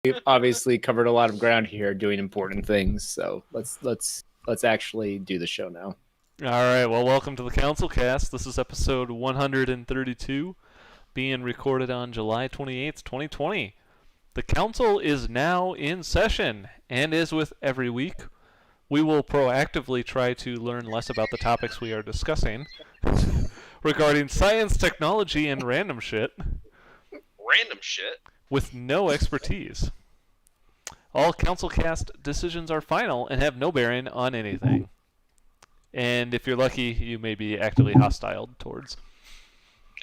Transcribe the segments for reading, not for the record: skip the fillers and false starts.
we've obviously covered a lot of ground here doing important things, so let's actually do the show now. All right, well, welcome to the CouncilCast. This is episode 132, being recorded on July 28th, 2020. The Council is now in session, and as with every week, we will proactively try to learn less about the topics we are discussing regarding science, technology, and random shit. Random shit? With no expertise. All CouncilCast decisions are final and have no bearing on anything. And if you're lucky, you may be actively hostile towards.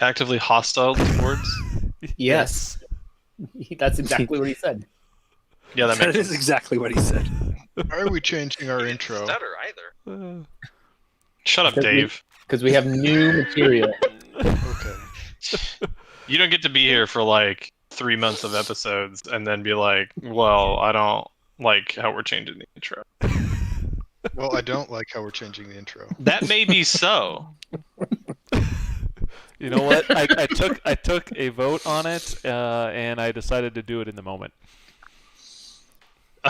Actively hostile towards? Yes. That's exactly what he said. Yeah, that is exactly what he said. Why are we changing our intro? Stutter either. Shut up, Dave. Because we have new material. Okay. You don't get to be here for like 3 months of episodes and then be like, well, I don't like how we're changing the intro. Well, I don't like how we're changing the intro. That may be so. You know what? I took a vote on it, and I decided to do it in the moment.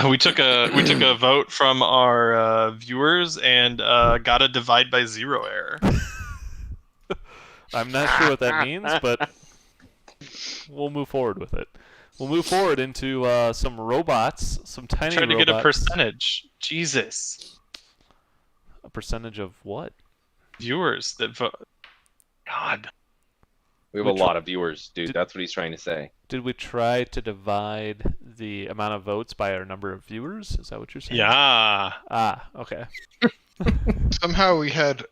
We took a vote from our viewers and got a divide by zero error. I'm not sure what that means, but we'll move forward with it. We'll move forward into some robots, some tiny robots. Trying to get a percentage. Jesus. A percentage of what? Viewers that vote. God. We have a lot of viewers, dude. That's what he's trying to say. Did we try to divide the amount of votes by our number of viewers? Is that what you're saying? Yeah. Ah, okay. Somehow we had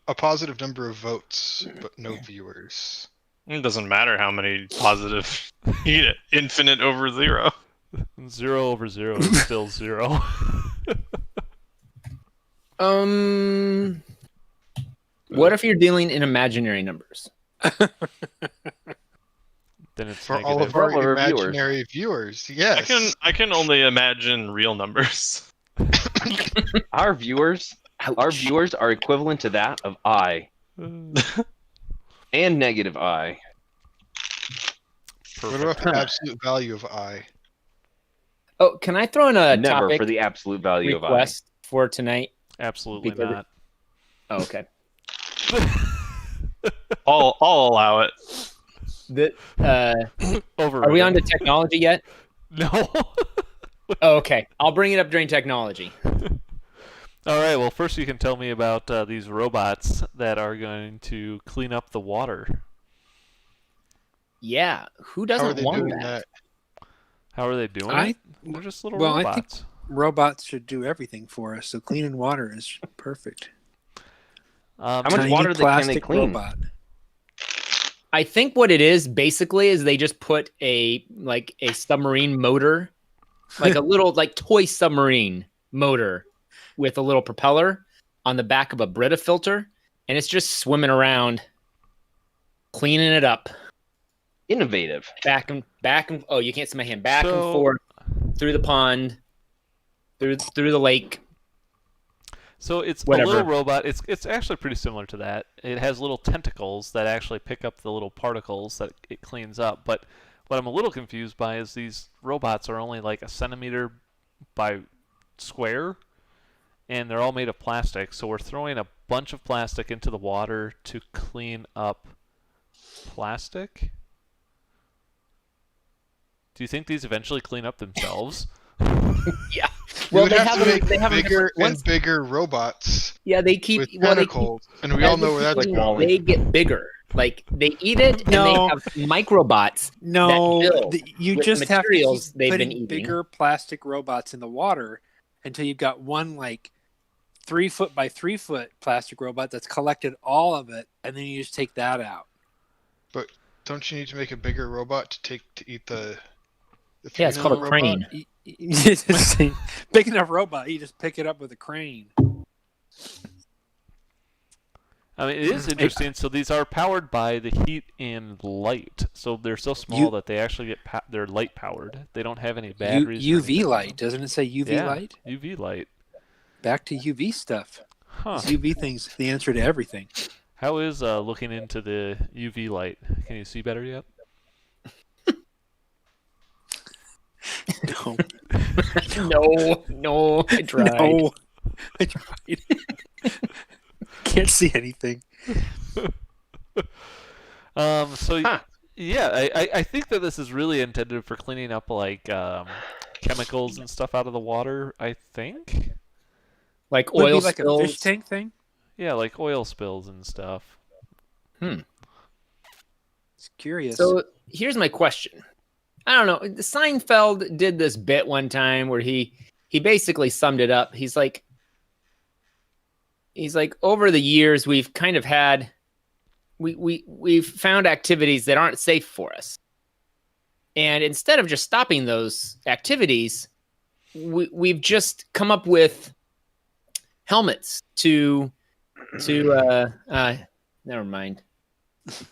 a positive number of votes, but no viewers. It doesn't matter how many positive. You get infinite over zero. 0 over 0 is still 0. What if you're dealing in imaginary numbers? Then it's For negative. all of our Well, our imaginary viewers, yes. I can only imagine real numbers. Our viewers are equivalent to that of I. And negative I. What about the absolute value of I? Oh, can I throw in a Never topic for the absolute value of I. request for tonight? Absolutely Because not. Oh, okay. I'll allow it. Are we on to technology yet? No. Oh, okay. I'll bring it up during technology. All right. Well, first you can tell me about these robots that are going to clean up the water. Yeah. Who How are doesn't they want doing that? How are they doing it? They're just little I think robots. robots should do everything for us. So cleaning water is perfect. How much Tiny water can they plastic clean? robot. I think what it is basically is they just put a submarine motor, like a little toy submarine motor with a little propeller on the back of a Brita filter, and it's just swimming around, cleaning it up. Innovative. Back and oh, you can't see my hand. Back and So- forth through the pond, through the lake. So it's Whatever. a little robot. It's actually pretty similar to that. It has little tentacles that actually pick up the little particles that it cleans up. But what I'm a little confused by is these robots are only like a centimeter by square, and they're all made of plastic. So we're throwing a bunch of plastic into the water to clean up plastic. Do you think these eventually clean up themselves? Yeah. Well, Well, they have to make bigger different and bigger robots Yeah, they keep with well, they keep tentacles, and we all know where that's like going. Wall-E. they get bigger. Like they eat it, and No. they have microbots. No, that build you with just the have to materials keep they've been putting eating. bigger plastic robots in the water until you've got one 3 foot by 3 foot plastic robot that's collected all of it, and then you just take that out. But don't you need to make a bigger robot to eat the Yeah, it's called a 3-foot robot? crane. Big enough robot, you just pick it up with a crane. I mean, it is interesting. So these are powered by the heat and light. So they're so small that they actually get they're light powered. They don't have any batteries. or UV anything. light, doesn't it say UV Yeah, light? UV light. Back to UV stuff. Huh. UV thing's the answer to everything. How is looking into the UV light? Can you see better yet? No. No, I tried. No. I tried. Can't see anything. So Huh. yeah, I think that this is really intended for cleaning up like chemicals and stuff out of the water. I think. Like Would it oil be like a spills. fish tank thing? Yeah, like oil spills and stuff. It's curious. So here's my question. I don't know. Seinfeld did this bit one time where he basically summed it up. He's like, over the years we've kind of had we've found activities that aren't safe for us. And instead of just stopping those activities, we've just come up with helmets to never mind.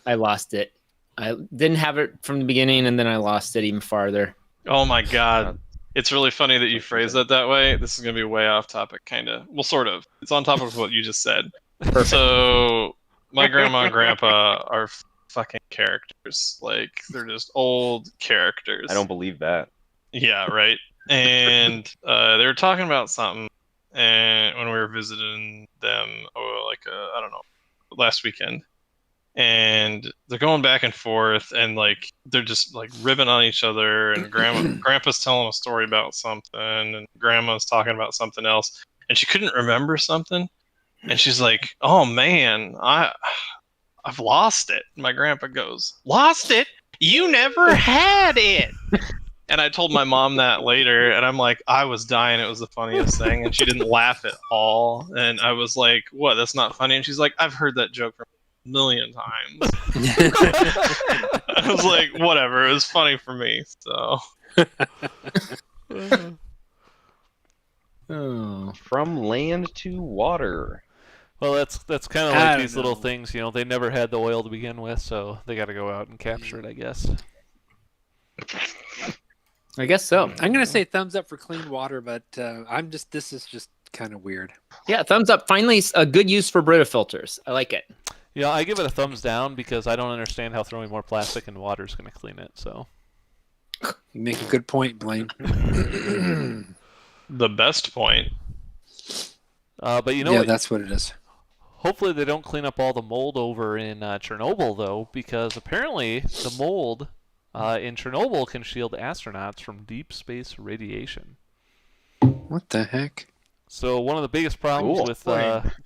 I lost it. I didn't have it from the beginning, and then I lost it even farther. Oh my god. It's really funny that you phrase that way. This is going to be way off topic, kind of. Well, sort of. It's on top of what you just said. Perfect. So, my grandma and grandpa are fucking characters. Like, they're just old characters. I don't believe that. Yeah, right. And they were talking about something, and when we were visiting them, I don't know, last weekend, and they're going back and forth, and like they're just like ribbing on each other, and grandpa's telling a story about something, and grandma's talking about something else, and she couldn't remember something, and she's like, "Oh man, I've lost it." My grandpa goes, "Lost it? You never had it." And I told my mom that later, and I'm like, I was dying. It was the funniest thing, and she didn't laugh at all. And I was like, "What? That's not funny." And she's like, "I've heard that joke from a million times." I was like, "Whatever." It was funny for me. So Oh. From land to water. Well, that's kind of I like don't these little know. things. You know, they never had the oil to begin with, so they got to go out and capture it, I guess. I guess so. I'm gonna say thumbs up for clean water, but this is just kind of weird. Yeah, thumbs up. Finally, a good use for Brita filters. I like it. Yeah, I give it a thumbs down because I don't understand how throwing more plastic in water is going to clean it. So. You make a good point, Blaine. the best point. But you know Yeah, what? that's what it is. Hopefully they don't clean up all the mold over in Chernobyl, though, because apparently the mold in Chernobyl can shield astronauts from deep space radiation. What the heck? So one of the biggest problems Cool. with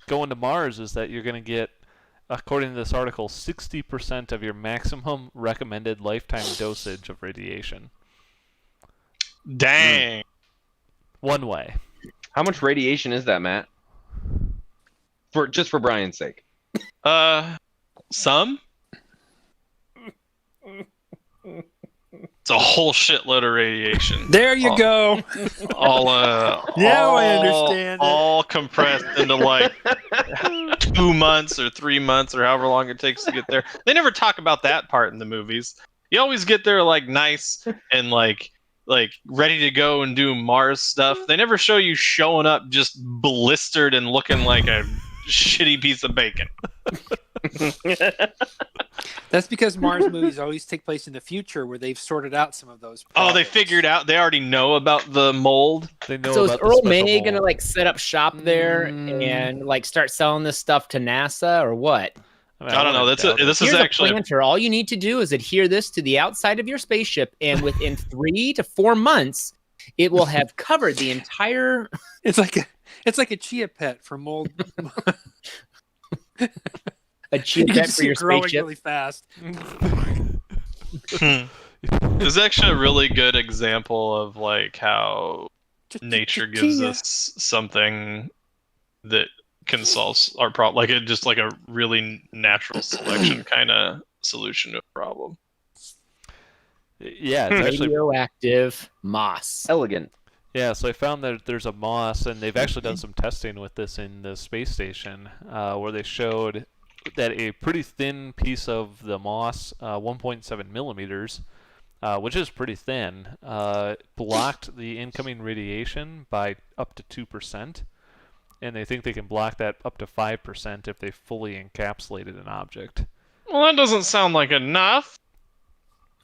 going to Mars is that you're going to get, according to this article, 60% of your maximum recommended lifetime dosage of radiation. Dang. One way. How much radiation is that, Matt? Just for Brian's sake. Some? It's a whole shitload of radiation. There you go. All Now I understand it. all compressed into like 2 months or 3 months or however long it takes to get there. They never talk about that part in the movies. You always get there like nice and like ready to go and do Mars stuff. They never show you showing up just blistered and looking like a shitty piece of bacon. That's because Mars movies always take place in the future where they've sorted out some of those Oh, problems. they figured out. They already know about the mold. They know So is about the Earl special May mold. gonna like set up shop there and like start selling this stuff to NASA or what? I mean, I don't know. wouldn't doubt it. This is Here's actually a planter. All you need to do is adhere this to the outside of your spaceship, and within 3 to 4 months, it will have covered the entire. It's like a chia pet for mold. A cheap You pet just for see your it growing spaceship. really fast. It's actually a really good example of like how nature gives us something that can solve our problem. Like it just like a really natural selection kind of solution to a problem. Yeah, it's actually Radioactive moss. Elegant. Yeah, so I found that there's a moss, and they've actually done some testing with this in the space station, where they showed that a pretty thin piece of the moss, 1.7 millimeters, which is pretty thin, blocked the incoming radiation by up to 2%, and they think they can block that up to 5% if they fully encapsulated an object. Well, that doesn't sound like enough.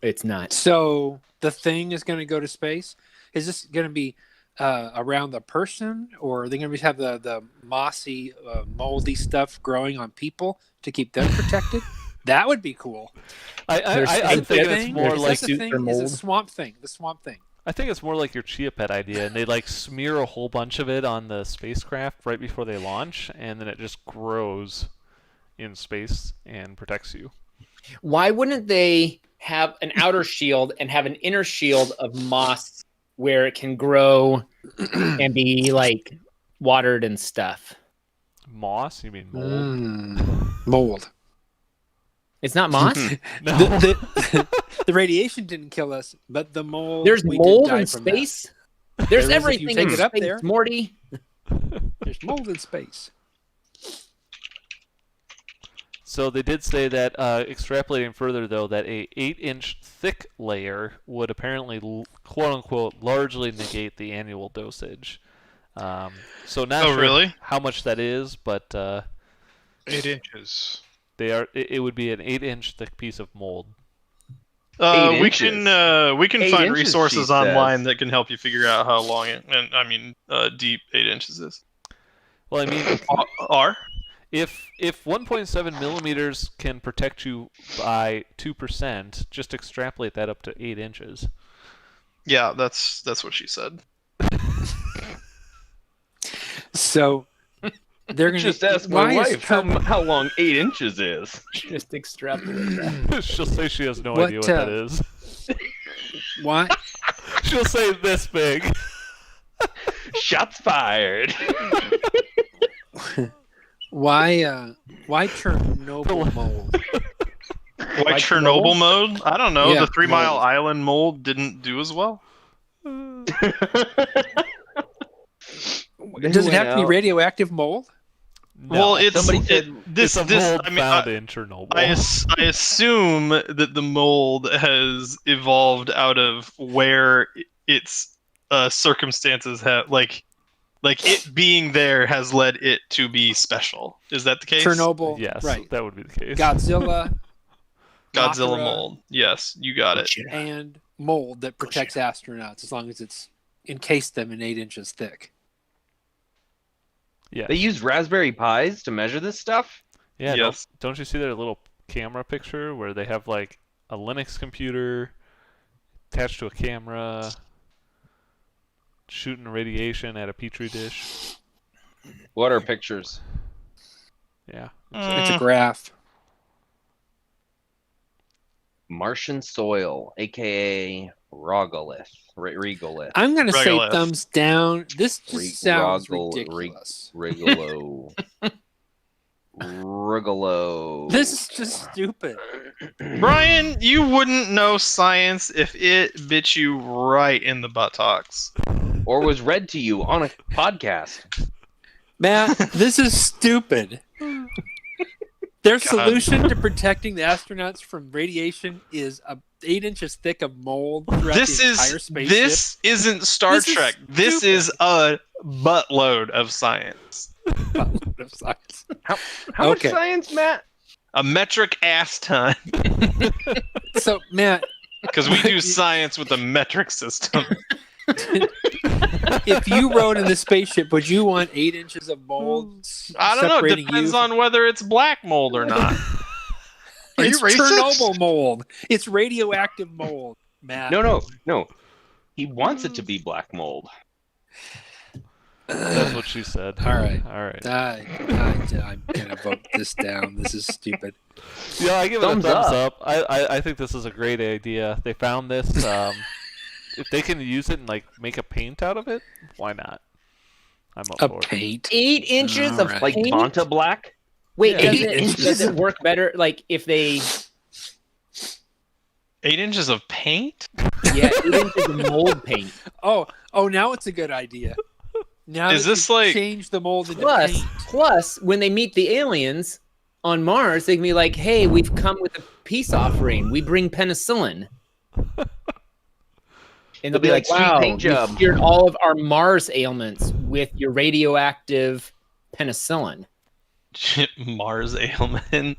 It's not. So the thing is going to go to space. Is this going to be around the person, or are they going to have the mossy, moldy stuff growing on people to keep them protected? That would be cool. I'm thinking it's more There's like suit for Is mold. a swamp thing. The swamp thing. I think it's more like your Chia Pet idea, and they like smear a whole bunch of it on the spacecraft right before they launch, and then it just grows in space and protects you. Why wouldn't they have an outer shield and have an inner shield of moss where it can grow and be like watered and stuff? Moss? You mean mold? Mold. It's not moss. No. The radiation didn't kill us, but the mold. There's we did mold die in from that. space. There's There is if you everything take in it up space, there. Morty. There's mold in space. So they did say that, extrapolating further though, that a 8-inch thick layer would apparently, quote unquote, largely negate the annual dosage. So not Oh, sure really? how much that is, but 8 inches. they are. It would be an 8-inch thick piece of mold. 8 We inches. can 8 find inches, resources she online says. that can help you figure out how long deep 8 inches is. Well, I mean, Are? if 1.7 millimeters can protect you by 2%, just extrapolate that up to 8 inches. Yeah, that's what she said. So they're going Just to ask my why is wife how long 8 inches is. Just extrapolate that. She'll say she has no What, idea what that is. Why? She'll say this big. Shots fired. Why Chernobyl mold? Why Like Chernobyl Chernobyl? mode? I don't know. Yeah, The 3 Mile mold. Island mold didn't do as well. Does it have to be radioactive mold? No. Well, it's Somebody it- said this. It's a mold I mean, found in Chernobyl. I assume that the mold has evolved out of where its circumstances have like it being there has led it to be special. Is that the case? Chernobyl, Yes, right? that would be the case. Godzilla Godzilla Mothra. mold. Yes, you got it. and mold that protects astronauts as long as it's encased them in 8 inches thick. Yeah. They use Raspberry Pis to measure this stuff? Yeah. Yes. Don't you see their little camera picture where they have like a Linux computer attached to a camera, shooting radiation at a petri dish? What are pictures? Yeah. It's a graph. Martian soil, aka Regolith. Regolith. I'm going to say Regolith. thumbs down. This just sounds Roggle- ridiculous. Rigolo. Rigolo. This is just stupid. Brian, you wouldn't know science if it bit you right in the buttocks. Or was read to you on a podcast. Matt, this is stupid. Their solution to protecting the astronauts from radiation is 8 inches thick of mold throughout This the entire is spaceship. this isn't Star This is Trek. This stupid. is a buttload of science. Of science. How Okay. much science, Matt? A metric ass ton. So, Matt, Because we do science with a metric system. if you rode in the spaceship, would you want 8 inches of mold? I don't know. It separating depends you on whether it's black mold or not. Are you It's racist? Chernobyl mold. It's radioactive mold, Matt. No. He wants it to be black mold. That's what she said. All right. All right. I'm gonna vote this down. This is stupid. Yeah, I give it a Thumbs thumbs up. up. I think this is a great idea. They found this. If they can use it and like make a paint out of it, why not? I'm up A for it. paint. 8 inches All of right. Like paint? Bonta black? Wait, Yeah. does 8 inches. does it work better? Like if they, 8 inches of paint? yeah, 8 inches of mold paint. Oh, now it's a good idea. Now Is that this you've like- change the mold into Plus, paint? when they meet the aliens on Mars, they can be like, "Hey, we've come with a peace offering. We bring penicillin." And they'll be like, "Sweet "Wow, paint you job." cured all of our Mars ailments with your radioactive penicillin." Mars ailment.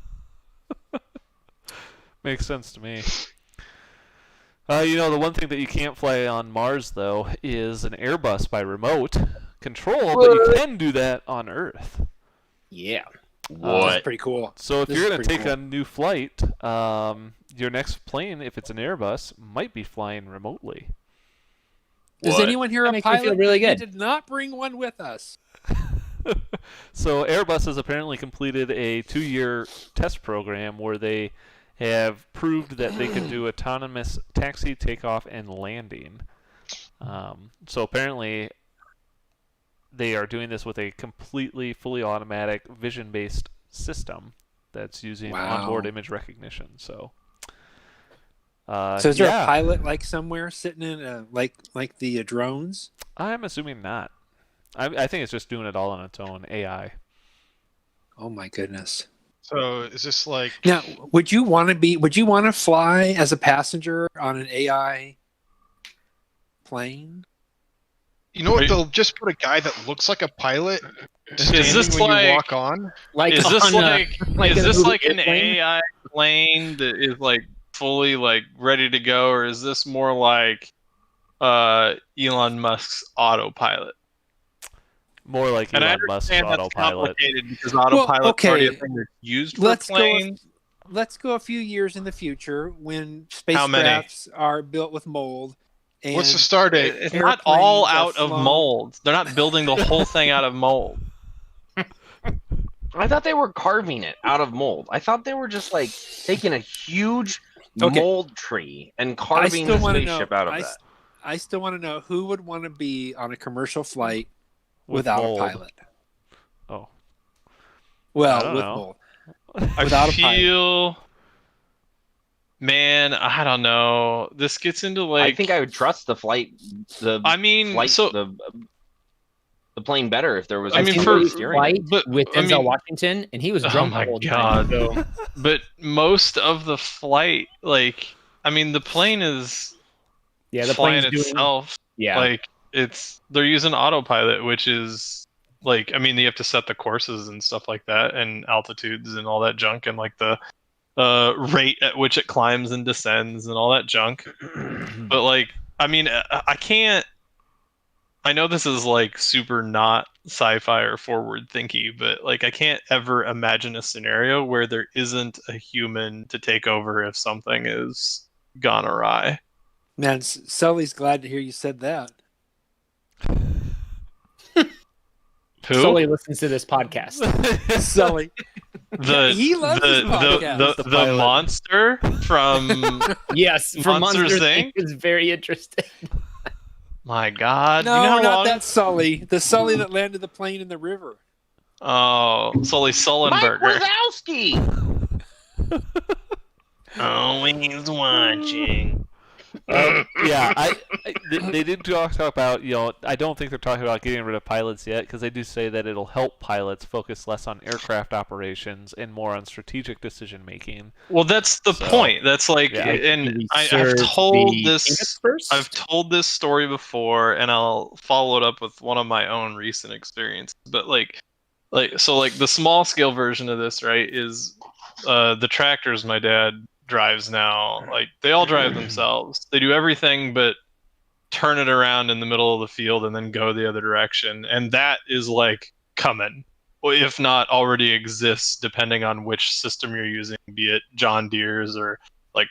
Makes sense to me. The one thing that you can't fly on Mars, though, is an Airbus by remote control, but you can do that on Earth. Yeah. That's pretty cool. So if This you're is going to pretty take cool. a new flight, your next plane, if it's an Airbus, might be flying remotely. Is anyone here That a makes me feel pilot? really We good. did not bring one with us. So Airbus has apparently completed a 2-year test program where they have proved that they can do autonomous taxi, takeoff, and landing. So apparently they are doing this with a completely fully automatic vision-based system that's using onboard image recognition. So So is there a pilot like somewhere sitting in like the drones? I'm assuming not. I think it's just doing it all on its own AI. Oh my goodness. So is this like Now, would you want to fly as a passenger on an AI plane? you know what? They'll just put a guy that looks like a pilot standing this when like- you walk on. Like Is this on, like like is in a this movie like an Airplane? AI plane that is like fully like ready to go, or is this more like Elon Musk's autopilot? More like And I Elon Musk's understand that's autopilot. complicated because autopilot's already a okay. thing that's used for Let's go. planes. Let's go a few years in the future when How many? spacecrafts are built with mold. And What's the star date? It's not all airplanes are out of flown. mold. They're not building the whole thing out of mold. I thought they were carving it out of mold. I thought they were just like taking a huge Okay. mold tree and carving the spaceship out of that. I still want to know who would want to be on a commercial flight With without mold. a pilot. Oh. Well, I don't with know. mold. I Without a pilot. feel, man, I don't know. This gets into like. I think I would trust the flight. I mean, flight, so the plane better if there was. I a mean, I've for- seen a steering. flight but, with I Denzel mean- Washington, and he was Oh drunk my the whole time. God. So but most of the flight, like, I mean, the plane is yeah, the flying plane's doing. itself. Yeah, Like, they're using autopilot, which is like, I mean, you have to set the courses and stuff like that, and altitudes and all that junk, and like the rate at which it climbs and descends and all that junk. But like, I mean, I can't. I know this is like super not sci-fi or forward thinky, but like, I can't ever imagine a scenario where there isn't a human to take over if something is gone awry. Man, Sully's glad to hear you said that. Who? Sully listens to this podcast. Sully. The He loves this podcast. the monster from Yes, from Monsters, Monsters Inc. Inc. is very interesting. my God. No, you know how not long... that Sully. The Sully that landed the plane in the river. Oh, Sully Mike Sullenberger. Wazowski. Always watching. Yeah, they did talk about, I don't think they're talking about getting rid of pilots yet, because they do say that it'll help pilots focus less on aircraft operations and more on strategic decision making. Well, that's the So, point. That's like, yeah. and I've Research told the this. Phoenix first? I've told this story before, and I'll follow it up with one of my own recent experiences. But like the small scale version of this, right, is the tractors my dad drives now. Like, they all drive themselves. They do everything but turn it around in the middle of the field and then go the other direction. And that is like coming, or if not already exists, depending on which system you're using, be it John Deere's or like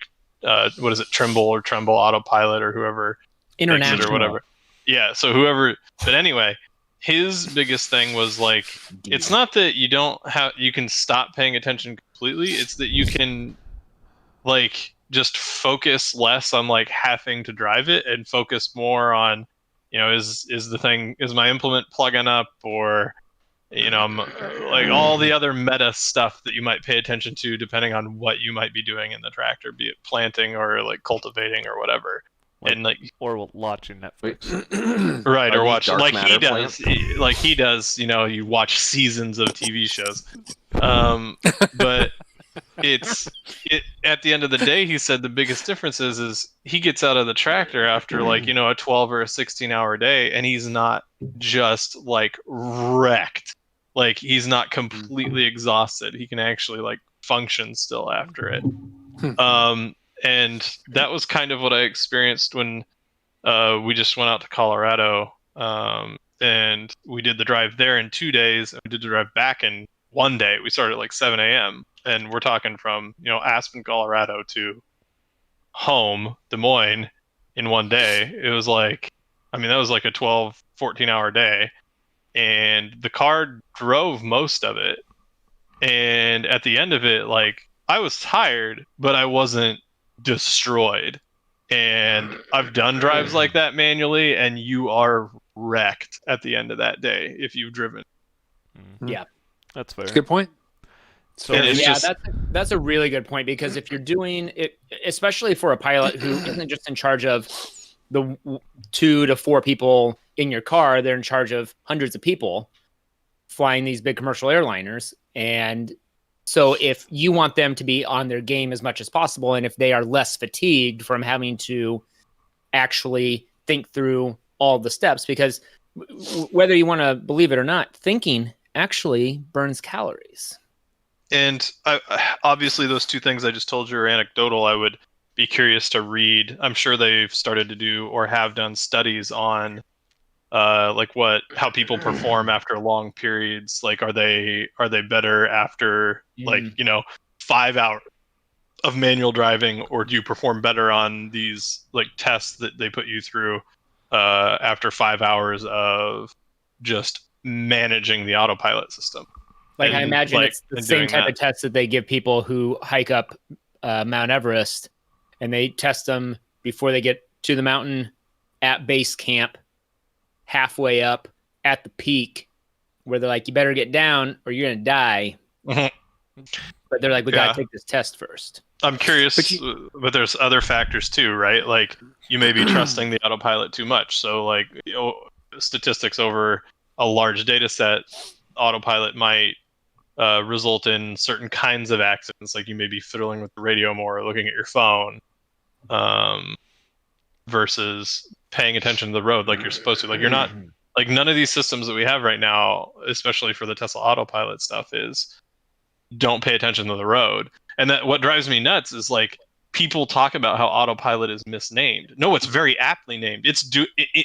what is it, Trimble Autopilot, or whoever makes it International or whatever. Yeah, so whoever. But anyway, his biggest thing was like, it's not that you can stop paying attention completely. It's that you can like just focus less on like having to drive it and focus more on, is my implement plugging up, or like all the other meta stuff that you might pay attention to depending on what you might be doing in the tractor, be it planting or like cultivating or whatever. And like, or watching Netflix. right, Are or these watch dark like he matter does, you watch seasons of TV shows. But at the end of the day, he said the biggest difference is he gets out of the tractor after like, a 12 or a 16-hour day, and he's not just like wrecked. Like, he's not completely exhausted. He can actually like function still after it. And that was kind of what I experienced when we just went out to Colorado, and we did the drive there in 2 days, and we did the drive back in one day. We started at like 7 a.m. and we're talking from Aspen, Colorado to home, Des Moines, in one day. It was like, I mean, that was like a 12, 14-hour day, and the car drove most of it. And at the end of it, like, I was tired, but I wasn't destroyed. And I've done drives like that manually, and you are wrecked at the end of that day if you've driven. Yeah. That's fair. That's a good point. So And it's yeah, just that's a really good point, because if you're doing it, especially for a pilot who isn't just in charge of the 2 to 4 people in your car, they're in charge of hundreds of people flying these big commercial airliners. And so if you want them to be on their game as much as possible, and if they are less fatigued from having to actually think through all the steps, because whether you want to believe it or not, thinking actually burns calories. And obviously, those two things I just told you are anecdotal. I would be curious to read. I'm sure they've started to do or have done studies on, like how people perform after long periods. Like, are they better after 5 hours of manual driving, or do you perform better on these like tests that they put you through after 5 hours of just managing the autopilot system? Like, I And, imagine like, it's the and same doing type that. of test that they give people who hike up Mount Everest, and they test them before they get to the mountain, at base camp, halfway up, at the peak, where they're like, you better get down or you're going to die. Mhm. But they're like, we Yeah. got to take this test first. I'm curious, but there's other factors too, right? Like, you may be trusting the autopilot too much. So, like, statistics over a large data set, autopilot might result in certain kinds of accidents. Like, you may be fiddling with the radio more, or looking at your phone, versus paying attention to the road like you're supposed to. Like, you're not, like, none of these systems that we have right now, especially for the Tesla autopilot stuff, is don't pay attention to the road. And that what drives me nuts is, like, people talk about how autopilot is misnamed. No, it's very aptly named.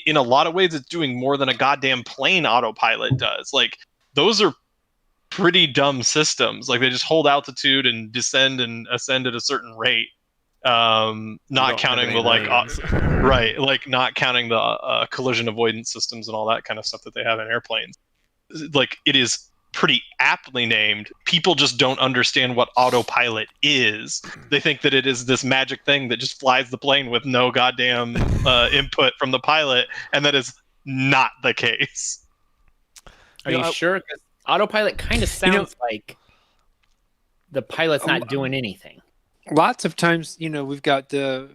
In a lot of ways, it's doing more than a goddamn plane autopilot does. Like, those are pretty dumb systems. Like, they just hold altitude and descend and ascend at a certain rate. Not counting the right, like, not counting the collision avoidance systems and all that kind of stuff that they have in airplanes. Like, it is pretty aptly named. People just don't understand what autopilot is. They think that it is this magic thing that just flies the plane with no goddamn input from the pilot, and that is not the case. Are you sure? Because autopilot kind of sounds like the pilot's not doing anything. Lots of times, we've got the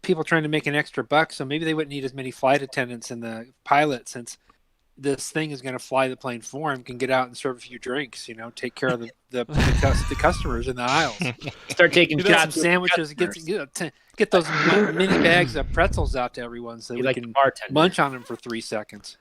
people trying to make an extra buck, so maybe they wouldn't need as many flight attendants in the pilot, since this thing is going to fly the plane for him, can get out and serve a few drinks, take care of the customers in the aisles. Start taking Grab sandwiches, get those mini bags of pretzels out to everyone so we can munch on them for 3 seconds.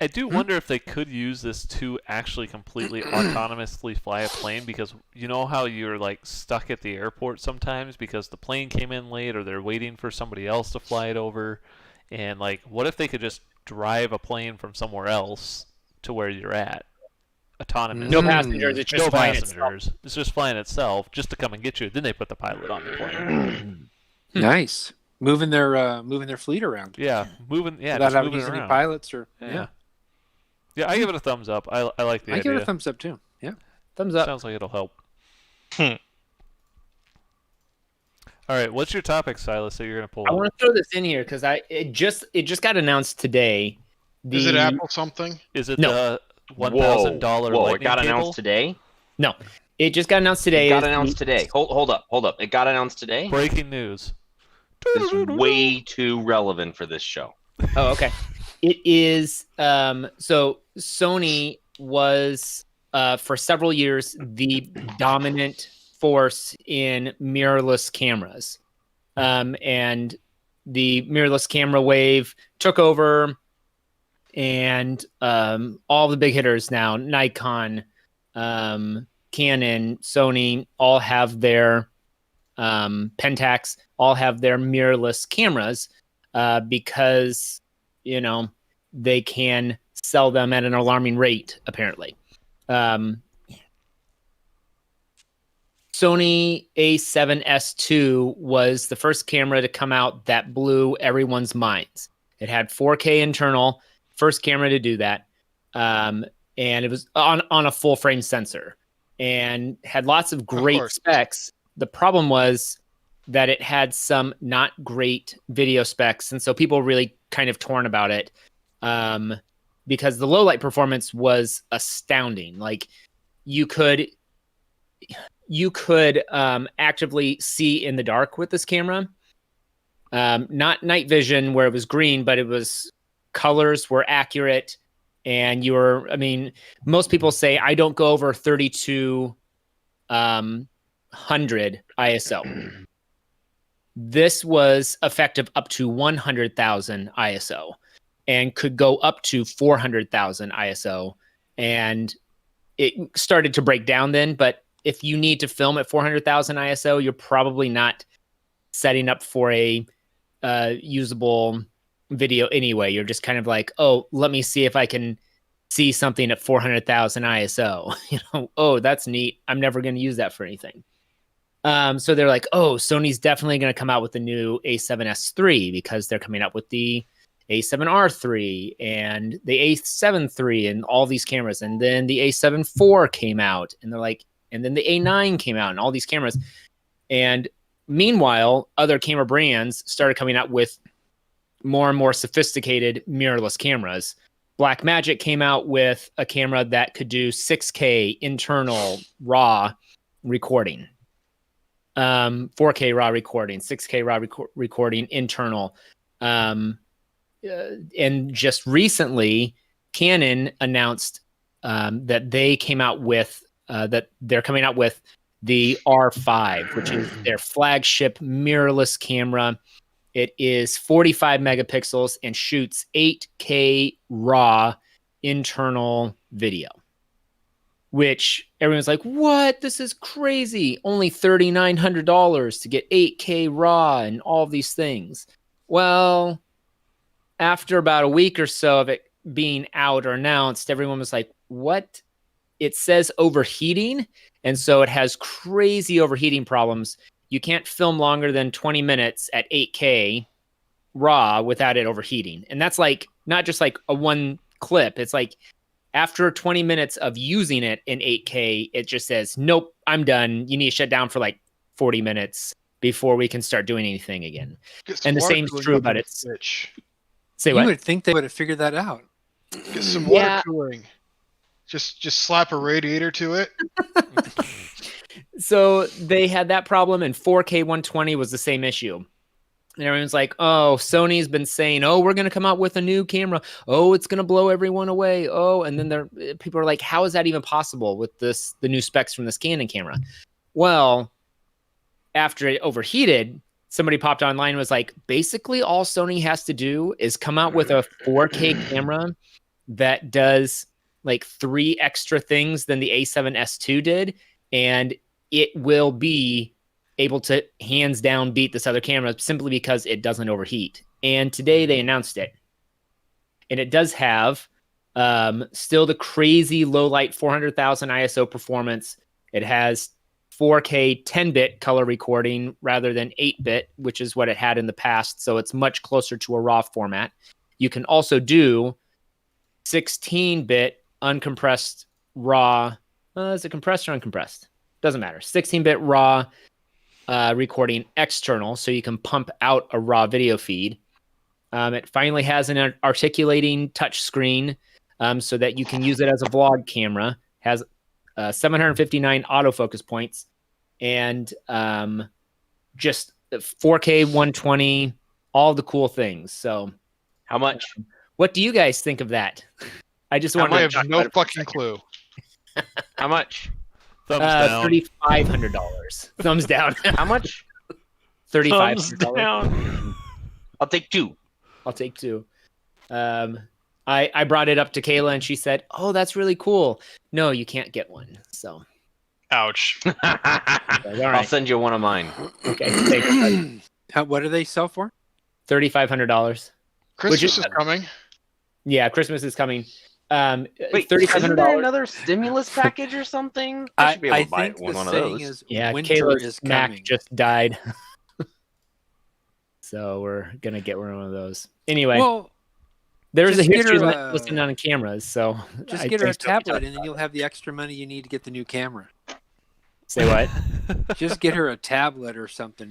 I do wonder if they could use this to actually completely autonomously fly a plane, because you know how you're like stuck at the airport sometimes because the plane came in late, or they're waiting for somebody else to fly it over, and like, what if they could just drive a plane from somewhere else to where you're at? Autonomous. No passengers, it's just flying itself. It's just flying itself just to come and get you. Then they put the pilot on the plane. Nice. Moving their fleet around. Yeah, without having to use any pilots or yeah. I give it a thumbs up. I like the idea. I give it a thumbs up too. Yeah, thumbs up. Sounds like it'll help. All right, what's your topic, Silas, that you're gonna pull? I want to throw this in here because it just got announced today. Is it Apple something? Is it no. the $1,000 Whoa! lightning It got cable? announced today. No, it just got announced today. It got announced today. Hold up. It got announced today. Breaking news. It's way too relevant for this show. Oh, okay. It is. So Sony was for several years the dominant force in mirrorless cameras, and the mirrorless camera wave took over, and all the big hitters now, Nikon, Canon, Sony, all have their Pentax, all have their mirrorless cameras because, they can sell them at an alarming rate, apparently. Sony A7S II was the first camera to come out that blew everyone's minds. It had 4K internal, first camera to do that. And it was on a full frame sensor and had lots of great specs. The problem was that it had some not great video specs. And so people were really kind of torn about it because the low light performance was astounding. Like you could actively see in the dark with this camera. Not night vision where it was green, but it was colors were accurate. And most people say I don't go over 3200 ISO. This was effective up to 100,000 ISO and could go up to 400,000 ISO. And it started to break down then, but if you need to film at 400,000 ISO, you're probably not setting up for a usable video anyway. You're just kind of like, oh, let me see if I can see something at 400,000 ISO. Oh, that's neat. I'm never going to use that for anything. So they're like, oh, Sony's definitely going to come out with the new A7S III because they're coming out with the A7R III and the A7 III and all these cameras. And then the A7 IV came out and they're like, and then the A9 came out and all these cameras. And meanwhile, other camera brands started coming out with more and more sophisticated mirrorless cameras. Blackmagic came out with a camera that could do 6K internal RAW recording, 4K RAW recording, 6K RAW recording internal. And just recently, Canon announced that they came out with that they're coming out with the R5, which is their flagship mirrorless camera. It is 45 megapixels and shoots 8K RAW internal video, which everyone's like, what? This is crazy. Only $3,900 to get 8K RAW and all these things. Well, after about a week or so of it being out or announced, everyone was like, what? It says overheating. And so it has crazy overheating problems. You can't film longer than 20 minutes at 8K RAW without it overheating. And that's like not just like a one clip. It's like after 20 minutes of using it in 8K, it just says, nope, I'm done. You need to shut down for like 40 minutes before we can start doing anything again. And the same is true about it. Say what? You would think they would have figured that out. Get some water cooling. Just slap a radiator to it. So they had that problem, and 4K 120 was the same issue. And everyone's like, oh, Sony's been saying, oh, we're going to come out with a new camera. Oh, it's going to blow everyone away. Oh, and then people are like, how is that even possible with the new specs from this Canon camera? Well, after it overheated, somebody popped online and was like, basically all Sony has to do is come out with a 4K camera that does like 3 extra things than the A7S II did, and it will be able to hands down beat this other camera simply because it doesn't overheat. And today they announced it. And it does have still the crazy low light 400,000 ISO performance. It has 4K 10-bit color recording rather than 8-bit, which is what it had in the past. So it's much closer to a RAW format. You can also do 16-bit uncompressed RAW. Is it compressed or uncompressed? Doesn't matter. 16-bit RAW recording external, so you can pump out a RAW video feed. It finally has an articulating touch screen so that you can use it as a vlog camera. Has 759 autofocus points and just 4K 120, all the cool things. So How much? what do you guys think of that? I just want I to have no fucking clue. How much? Thumbs down. $3,500. Thumbs down. How much? Thumbs $3,500. down. I'll take 2. I'll take 2. I brought it up to Kayla and she said, "Oh, that's really cool." No, you can't get one. So Ouch. I'll right. send you one of mine. Okay, thanks. What do they sell for? $3,500. Christmas is coming. Yeah, Christmas is coming. Wait, $3,500. isn't there another stimulus package or something? I should be able to buy think one the of saying those. is Yeah, winter Kayla's is Mac coming. just died. So we're gonna get one of those. Anyway, Well, there's a just get history her, listening on cameras, so just I get her a think so. tablet, and then you'll have the extra money you need to get the new camera. Say what? Just get her a tablet or something,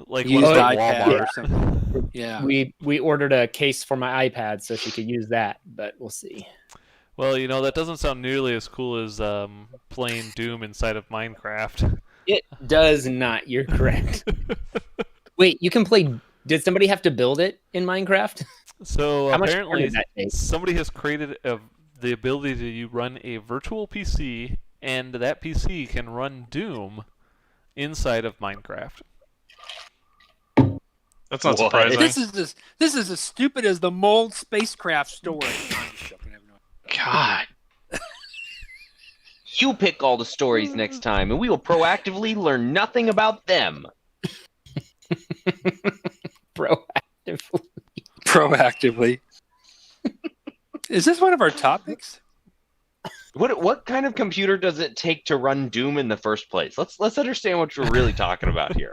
Like used one at iPad Walmart. or something. Yeah. We ordered a case for my iPad so she could use that, but we'll see. Well, that doesn't sound nearly as cool as playing Doom inside of Minecraft. It does not. You're correct. Wait, you can play. Did somebody have to build it in Minecraft? So How much apparently, time did that take? somebody has created the ability to run a virtual PC, and that PC can run Doom inside of Minecraft. That's not What? surprising. This is as stupid as the mold spacecraft story. I'm joking, I have no idea. God. You pick all the stories next time, and we will proactively learn nothing about them. Proactively. Proactively. Is this one of our topics? What kind of computer does it take to run Doom in the first place? Let's understand what you're really talking about here.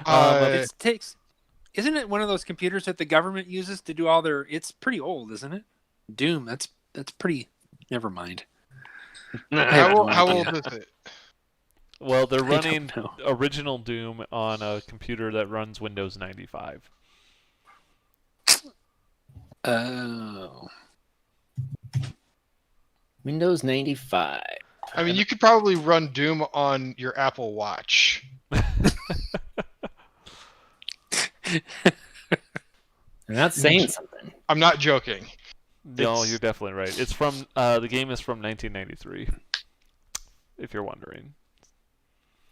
It takes. Isn't it one of those computers that the government uses to do all their? It's pretty old, isn't it? Doom. That's pretty. Never mind. How old is it? Well, they're I running don't know. original Doom on a computer that runs Windows 95. Oh. Windows 95. I mean, you could probably run Doom on your Apple Watch. They're not saying something. I'm not joking. No, It's- you're definitely right. It's from the game is from 1993. If you're wondering.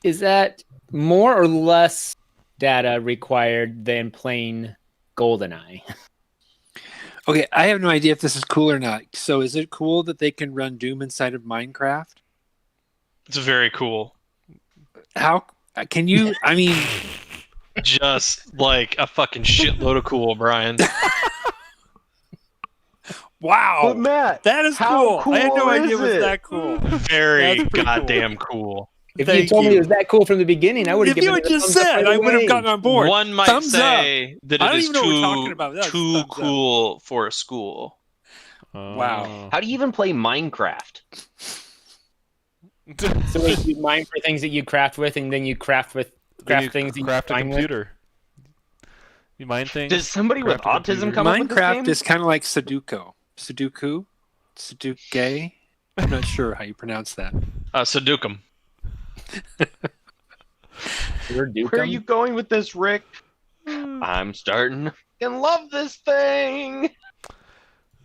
Is that more or less data required than playing GoldenEye? Okay, I have no idea if this is cool or not. So, is it cool that they can run Doom inside of Minecraft? It's very cool. How can you? I mean, Just like a fucking shitload of cool, Brian. wow, Matt, that is how cool. I had no cool idea is it was it? that cool. Very That's pretty goddamn cool. If you Thank told me you. it was that cool from the beginning, I would have If you given had it a just thumbs up said, right I would have away. gotten on board. One might Thumbs say that I it don't is even know what we're talking about. That's too thumbs up. cool for a school. Wow. How do you even play Minecraft? So wait, you mine for things that you craft with, and then you craft Then you things that craft you a mine with? computer. You mind things? Does somebody with Craft a autism computer. come up with this Minecraft game? is kind of like Sudoku. Sudoku? I'm not sure how you pronounce that. Sudokum. Where are you going with this, Rick? I'm starting to fucking love this thing.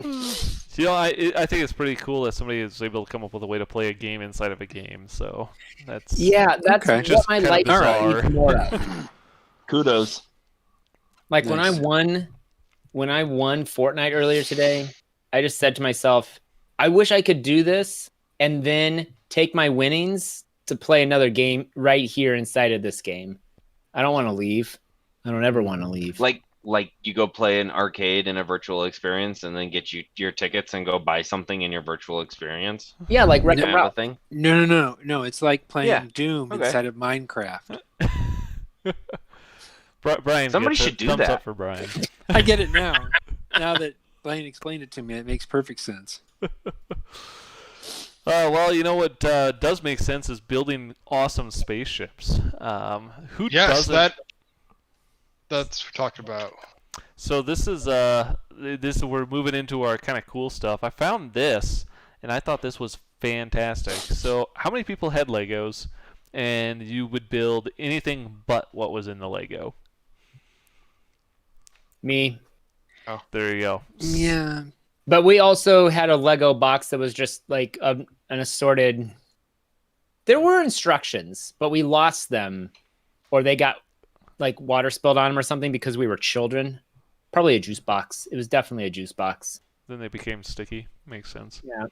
I think it's pretty cool that somebody is able to come up with a way to play a game inside of a game. So that's Yeah, that's Okay. what Just my kinda life bizarre. needs more of. Kudos. Like Nice. when I won Fortnite earlier today, I just said to myself, I wish I could do this and then take my winnings to play another game right here inside of this game. I don't want to leave. I don't ever want to leave. Like you go play an arcade in a virtual experience and then get your tickets and go buy something in your virtual experience. yeah, like Wreck-It Kind of a Ralph. thing. No. It's like playing Yeah. Doom Okay. inside of Minecraft. Brian. Somebody gets it. should do Thumbs that. up for Brian. I get it now. Now that Blaine explained it to me, it makes perfect sense. Well, you know what does make sense is building awesome spaceships. Who Yes, doesn't? that's talked about. So this is we're moving into our kind of cool stuff. I found this, and I thought this was fantastic. So how many people had Legos, and you would build anything but what was in the Lego? Me. There you go. Yeah. But we also had a Lego box that was just like an assorted. There were instructions, but we lost them, or they got like water spilled on them or something because we were children. Probably a juice box. It was definitely a juice box. Then they became sticky. Makes sense. Yeah.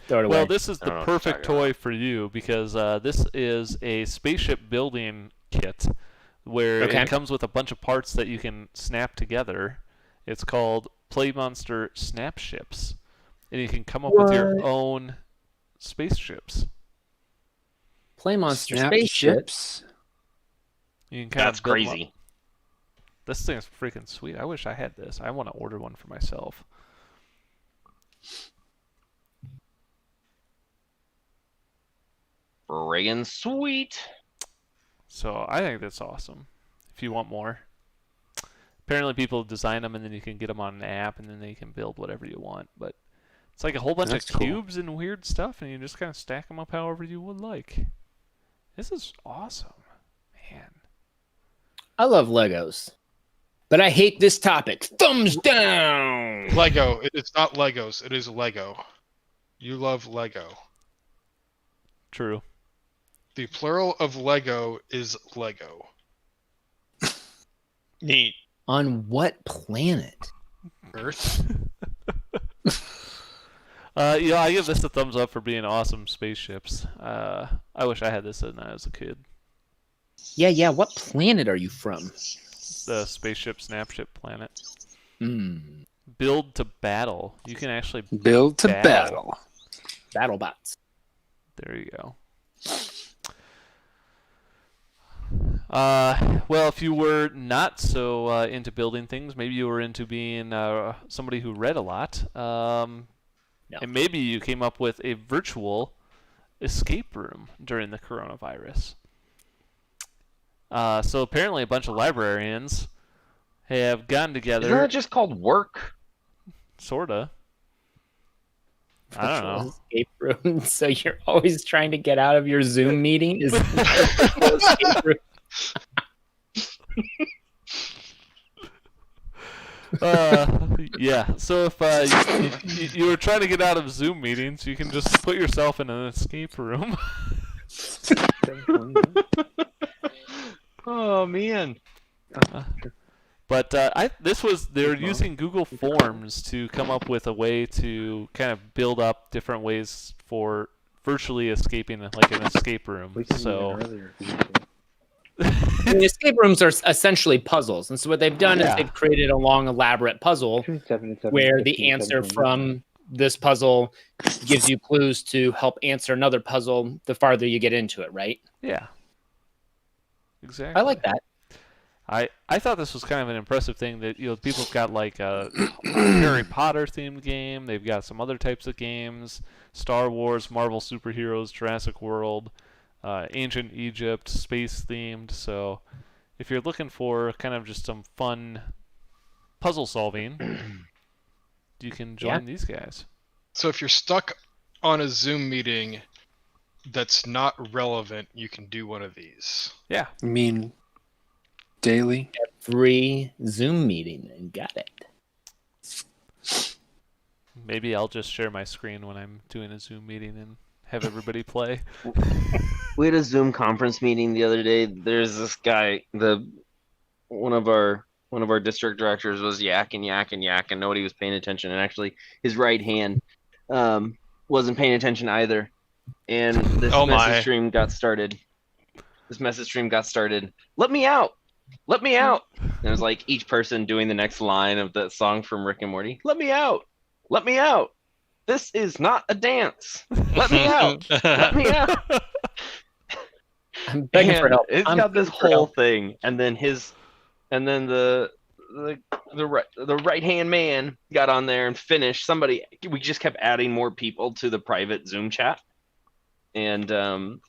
Throw it away. Well, this is I the don't know what you're perfect talking toy for you because this is a spaceship building kit where Okay. it comes with a bunch of parts that you can snap together. It's called Play Monster Snapships, and you can come up with your own spaceships. Play Monster Snap Spaceship. ships. You can kind That's of build 'em up. crazy. This thing is freaking sweet. I wish I had this. I want to order one for myself. Friggin' sweet. So I think that's awesome. If you want more. Apparently people design them and then you can get them on an app and then they can build whatever you want. But it's like a whole bunch That's of cool. cubes and weird stuff and you just kind of stack them up however you would like. This is awesome. Man. I love Legos, but I hate this topic. Thumbs down. Lego. It's not Legos. It is Lego. You love Lego. True. The plural of Lego is Lego. Neat. On what planet? Earth. I give this a thumbs up for being awesome spaceships. I wish I had this when I was a kid. Yeah. What planet are you from? The spaceship snapship planet. Build to battle. You can actually Build to battle. BattleBots. There you go. Well, if you were not so into building things, maybe you were into being somebody who read a lot, and maybe you came up with a virtual escape room during the coronavirus. So apparently a bunch of librarians have gotten together. Isn't that just called work? Sorta. I don't know. Escape room. So you're always trying to get out of your Zoom meeting? Is escape room? Yeah. So if you were trying to get out of Zoom meetings, you can just put yourself in an escape room. Oh man. But they're using Google Forms to come up with a way to kind of build up different ways for virtually escaping like an escape room. So And the escape rooms are essentially puzzles, and so what they've done is they've created a long, elaborate puzzle where the answer from this puzzle gives you clues to help answer another puzzle the farther you get into it, right? yeah. Exactly. I like that. I thought this was kind of an impressive thing that people have got like a Harry Potter themed game. They've got some other types of games: Star Wars, Marvel superheroes, Jurassic World, ancient Egypt, space themed. So if you're looking for kind of just some fun puzzle solving, you can join these guys. So if you're stuck on a Zoom meeting that's not relevant, you can do one of these. Yeah. I mean, daily. Free Zoom meeting, and got it. Maybe I'll just share my screen when I'm doing a Zoom meeting and have everybody play. We had a Zoom conference meeting the other day. There's this guy, one of our district directors was yakking, and nobody was paying attention. And actually, his right hand wasn't paying attention either. And this message stream got started. Let me out! Let me out! And it was like each person doing the next line of the song from Rick and Morty. Let me out! Let me out! This is not a dance. Let me out! Let me out! I'm begging for help. It's got this whole thing, and then the right hand man got on there and finished. We just kept adding more people to the private Zoom chat, and then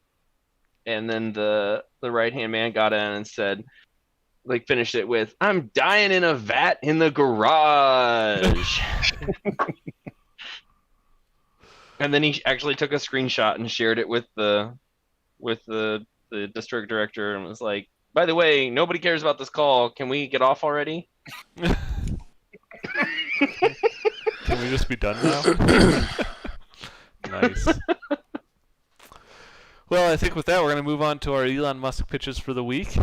the right hand man got in and said, like, finished it with, "I'm dying in a vat in the garage." And then he actually took a screenshot and shared it with the district director and was like, "By the way, nobody cares about this call. Can we get off already?" Can we just be done now? Nice. Well, I think with that, we're going to move on to our Elon Musk pitches for the week.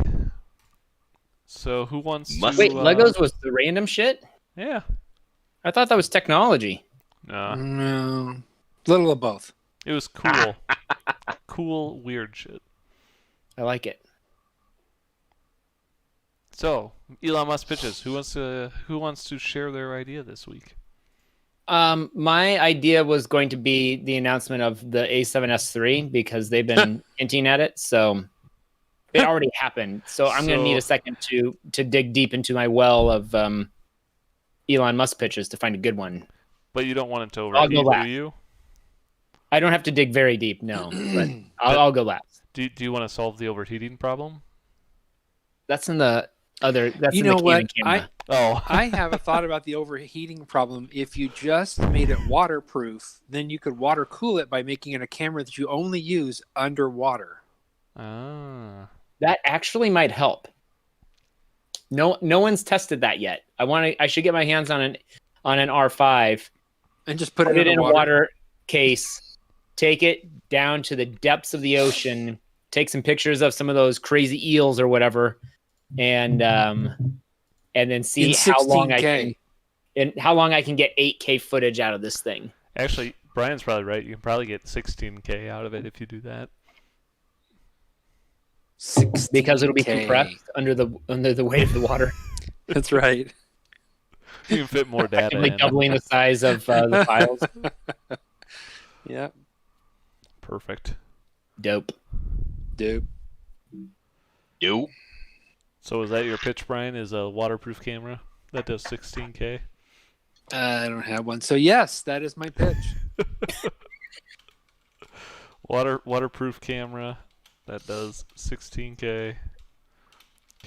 So who wants to... Wait, Legos was the random shit? Yeah. I thought that was technology. No. No. Little of both. It was cool. Cool, weird shit. I like it. So, Elon Musk pitches. Who wants to share their idea this week? My idea was going to be the announcement of the A7S3 because they've been hinting at it. So it already happened. So I'm going to need a second to dig deep into my well of Elon Musk pitches to find a good one. But you don't want it to overheat, do you? I don't have to dig very deep, no. But I'll go last. Do you want to solve the overheating problem? That's in the other. That's You in know the what? camera. I have a thought about the overheating problem. If you just made it waterproof, then you could water cool it by making it a camera that you only use underwater. Ah. That actually might help. No one's tested that yet. I should get my hands on an R5 And just put it it in a water. water case, take it down to the depths of the ocean, take some pictures of some of those crazy eels or whatever, and then see In how long 16K. I can get 8K footage out of this thing. Actually, Brian's probably right. You can probably get 16K out of it if you do that. 16K. Because it'll be compressed under the weight of the water. That's right. You can fit more data Like in. doubling the size of the files. Yeah. Perfect. Dope. Dude. Yo. So is that your pitch, Brian? Is a waterproof camera that does 16K? I don't have one. So yes, that is my pitch. Waterproof camera that does 16K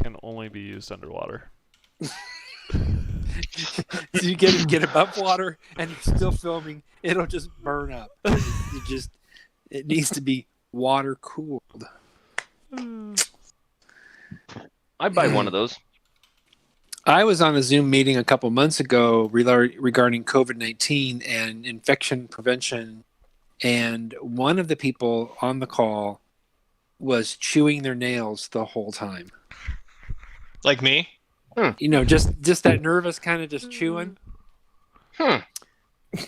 can only be used underwater. So you get above water and you're still filming, it'll just burn up. It needs to be water cooled. I'd buy one of those. I was on a Zoom meeting a couple months ago regarding COVID-19 and infection prevention, and one of the people on the call was chewing their nails the whole time. Like me? You know, just that nervous kind of just chewing.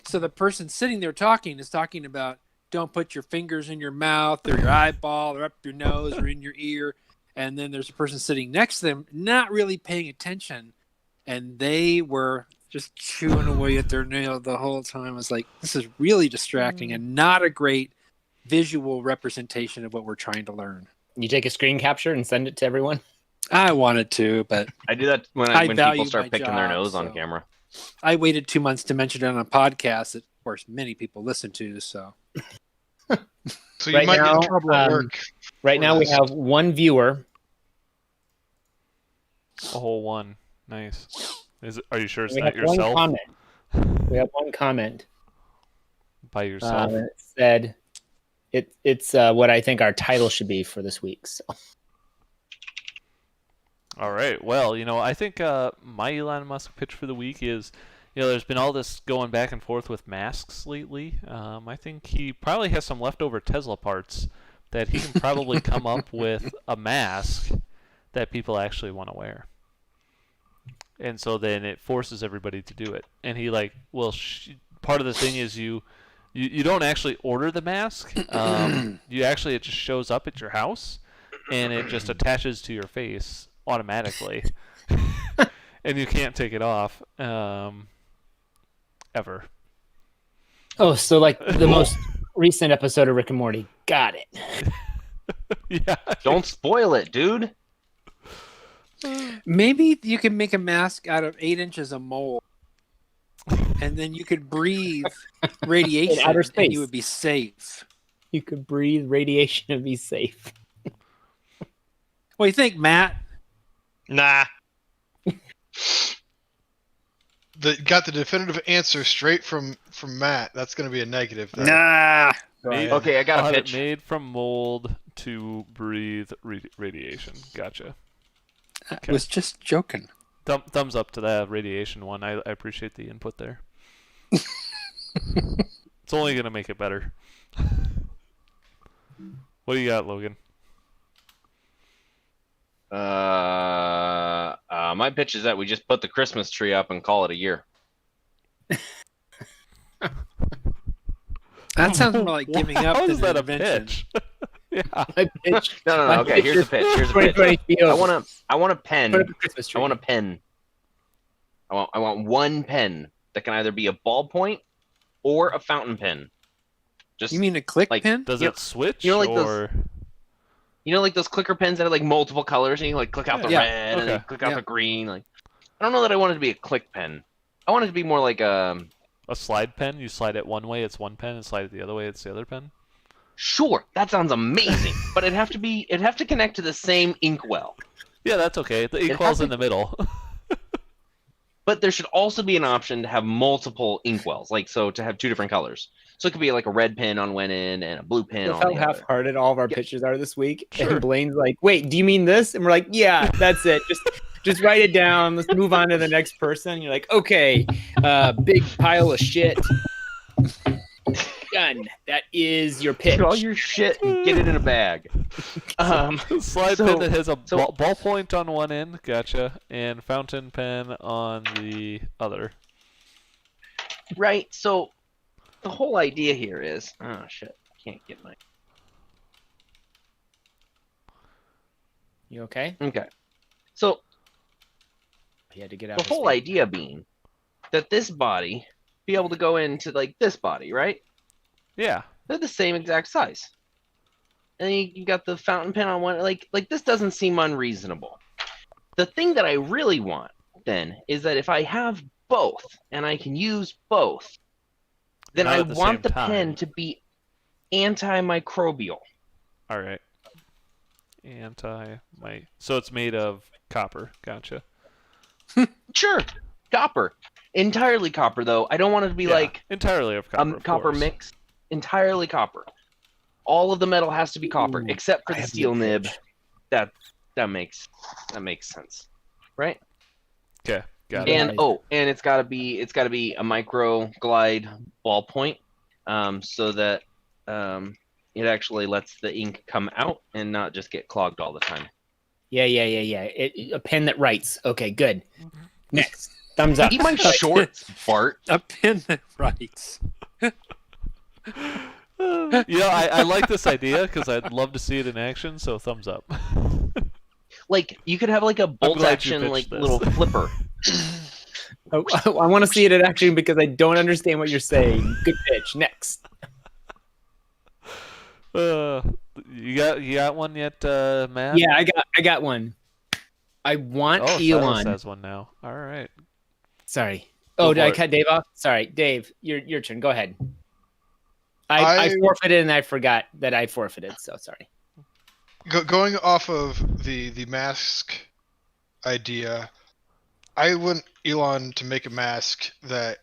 So the person sitting there talking is talking about don't put your fingers in your mouth or your eyeball or up your nose or in your ear. And then there's a person sitting next to them not really paying attention. And they were just chewing away at their nail the whole time. I was like, this is really distracting and not a great visual representation of what we're trying to learn. You take a screen capture and send it to everyone? I wanted to, but I do that when I people value start my picking their job, nose on so- camera. I waited 2 months to mention it on a podcast that, of course, many people listen to. So So you Right might now, get in trouble at work. Right now we have one viewer. A whole one. Nice. Are you sure it's We not have one yourself? comment. We have one comment. By yourself? It said it's what I think our title should be for this week. So. All right. Well, I think my Elon Musk pitch for the week is, there's been all this going back and forth with masks lately. I think he probably has some leftover Tesla parts that he can probably come up with a mask that people actually want to wear. And so then it forces everybody to do it. And he part of the thing is you don't actually order the mask. It just shows up at your house and it just attaches to your face automatically. And you can't take it off ever. Oh, so like the most recent episode of Rick and Morty. Got it. Yeah. Don't spoil it, dude. maybe you can make a mask out of 8 inches of mold, and then you could breathe radiation In outer and space. you would be safe. You could breathe radiation and be safe. What do you think, Matt? Nah. Got the definitive answer straight from Matt. That's going to be a negative. There. Nah. Okay, I got I'll a have it pitch. made from mold to breathe radiation. Gotcha. I was just joking. Thumbs up to that radiation one. I appreciate the input there. It's only going to make it better. What do you got, Logan? My pitch is that we just put the Christmas tree up and call it a year. That sounds more like giving up How than is that a intervention. pitch? Yeah. My pitch. No. My Okay, here's the pitch. Here's the pitch. 2020 I want a pen. Put up a Christmas tree. I want a pen. I want one pen that can either be a ballpoint or a fountain pen. Just You mean a click like, pen? Does You it switch you know, like or? like those clicker pens that have like multiple colors, and you like click out the Yeah. red and then Okay. click out Yeah. the green. Like, I don't know that I want it to be a click pen. I want it to be more like A slide pen? You slide it one way, it's one pen, and slide it the other way, it's the other pen. Sure, that sounds amazing, but it'd have to connect to the same inkwell. Yeah, that's okay. The has inkwell's to- in the middle. But there should also be an option to have multiple inkwells, like so to have two different colors. So it could be like a red pen on one end and a blue pen That's on how the other. half-hearted all of our Yeah. pitches are this week. Sure. And Blaine's like, "Wait, do you mean this?" And we're like, "Yeah, that's it. Just write it down. Let's move on to the next person." And you're like, "Okay, big pile of shit. Done. That is your pitch." Get all your shit and get it in a bag. Slide So- pen that has a so- ballpoint on one end, gotcha, and fountain pen on the other. Right. So the whole idea here is, oh shit, I can't get my. You okay? Okay. So He had to get out. the his whole phone. idea being that this body be able to go into like this body, right? Yeah. They're the same exact size. And you got the fountain pen on one. Like this doesn't seem unreasonable. The thing that I really want then is that if I have both and I can use both, then Not I at the want same the time. pen to be antimicrobial. All right. So it's made of copper. Gotcha. Sure, copper. Entirely copper, though. I don't want it to be Yeah, like entirely of copper. Of copper course. mix. Entirely copper. All of the metal has to be copper, Ooh, except for I the have steel no nib. pitch. That makes sense, right? Okay. Got it. And and it's gotta be a micro glide ballpoint, so that it actually lets the ink come out and not just get clogged all the time. Yeah. A pen that writes. Okay, good. Next, thumbs up. Eat my shorts, Bart. A pen that writes. I like this idea because I'd love to see it in action. So thumbs up. Like you could have like a bolt glad you action pitched like this. little flipper. I want to see it in action because I don't understand what you're saying. Good pitch. Next. You got one yet, Matt? Yeah, I got one. I want Oh, Silas Elon. has one now. All right. Sorry. Go Oh, did for I it. cut Dave off? Sorry, Dave. Your turn. Go ahead. I I- forfeited and I forgot that I forfeited. So sorry. Going off of the mask idea, I want Elon to make a mask that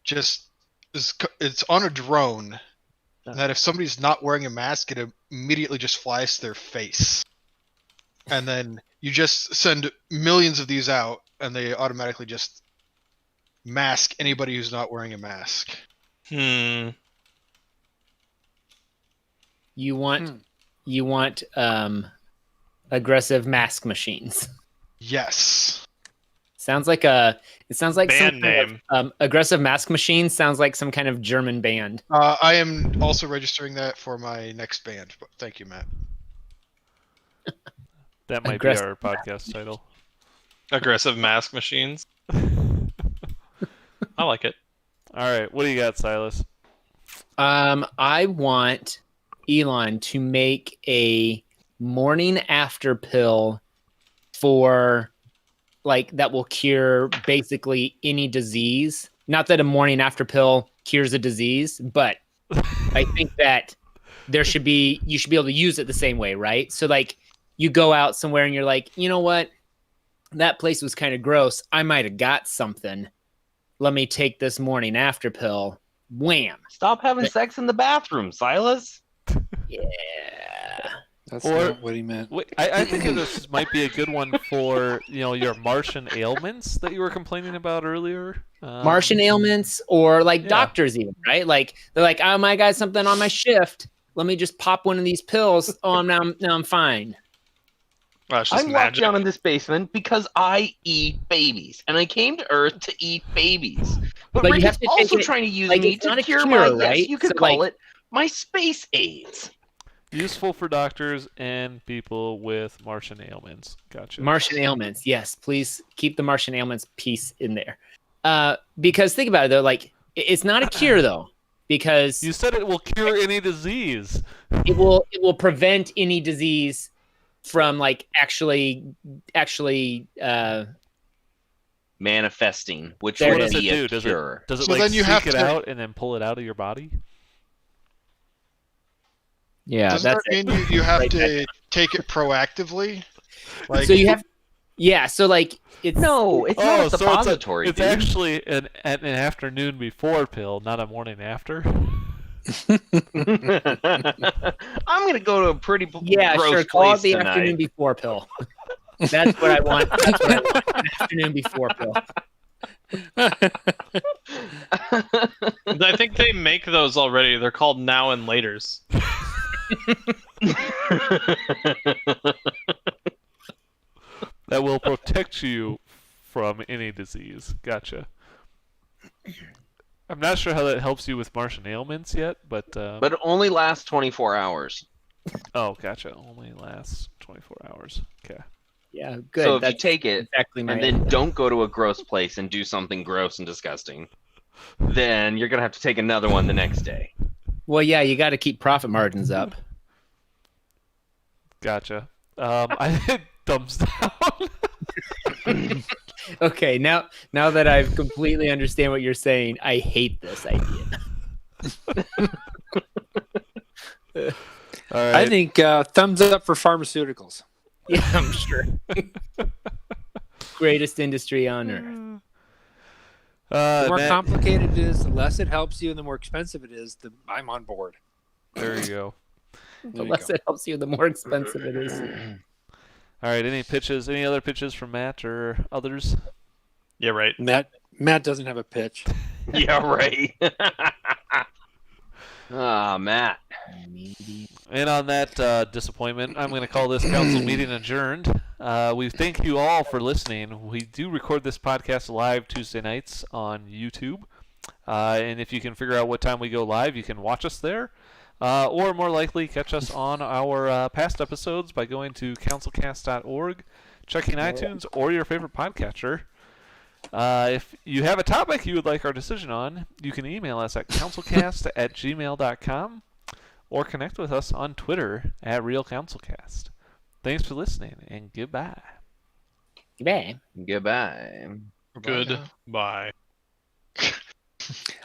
just it's on a drone. And that if somebody's not wearing a mask, it immediately just flies to their face. And then you just send millions of these out, and they automatically just mask anybody who's not wearing a mask. Hmm. You want aggressive mask machines. Yes. It sounds like Band some kind of, aggressive mask machine sounds like some kind of German band. I am also registering that for my next band. But thank you, Matt. That might Aggressive be our podcast title. Aggressive mask machines. I like it. All right. What do you got, Silas? I want Elon to make a morning after pill for like that will cure basically any disease. Not that a morning after pill cures a disease, but I think that you should be able to use it the same way, right? So like you go out somewhere and you're like, you know what? That place was kind of gross. I might have got something. Let me take this morning after pill. Wham. Stop having sex in the bathroom, Silas. Yeah. That's Or- not what he meant. Wait, I think this might be a good one for your Martian ailments that you were complaining about earlier. Martian ailments or like yeah. doctors even, right? Like they're like, oh, I got something on my shift. Let me just pop one of these pills. Oh, now I'm fine. Well, it's just I'm locked magic. down in this basement because I eat babies, and I came to Earth to eat babies. But But Rick you have is to take also it- trying to use like, me it's to not a cure cure, my, right? yes, you could So, call like- it my space AIDS. Useful for doctors and people with Martian ailments. Gotcha. Martian ailments. Yes, please keep the Martian ailments piece in there. Because think about it though, like it's not a cure though, because You said it will cure any disease. it will prevent any disease from like actually Manifesting, which There What it would does is. it be do? a Does cure. it So like then you seek have it to- out and then pull it out of your body? yeah, Doesn't that's that it. mean you have Right to take it proactively? Like, So you have so like it's No, it's not a so suppository, it's dude. actually an afternoon before pill, not a morning after. I'm gonna go to a pretty yeah, gross sure, call it place the tonight. afternoon before pill. That's what I want. That's what I want. An afternoon before pill. I think they make those already. They're called now and laters. That will protect you from any disease. Gotcha. I'm not sure how that helps you with Martian ailments yet, but But it only lasts 24 hours. oh, gotcha. Only lasts 24 hours. Okay. Yeah, good. So if That's you take it exactly my and then don't go to a gross place and do something gross and disgusting, then you're gonna have to take another one the next day. Well, yeah, you got to keep profit margins up. Gotcha. I hit thumbs down. Okay, now that I've completely understand what you're saying, I hate this idea. All right. I think thumbs up for pharmaceuticals. Yeah, I'm sure. Greatest industry on earth. The more Matt, complicated it is, the less it helps you, and the more expensive it is, I'm on board. there you go. The There you less go. it helps you, the more expensive it is. All right. Any pitches? Any other pitches from Matt or others? Yeah, right. Matt doesn't have a pitch. Yeah, right. Ah, Matt. And on that disappointment, I'm going to call this council meeting adjourned. We thank you all for listening. We do record this podcast live Tuesday nights on YouTube. And if you can figure out what time we go live, you can watch us there. Or more likely, catch us on our past episodes by going to councilcast.org, checking iTunes or your favorite podcatcher. If you have a topic you would like our decision on, you can email us at councilcast@gmail.com or connect with us on Twitter at RealCouncilCast. Thanks for listening, and goodbye. Goodbye. Goodbye. Goodbye.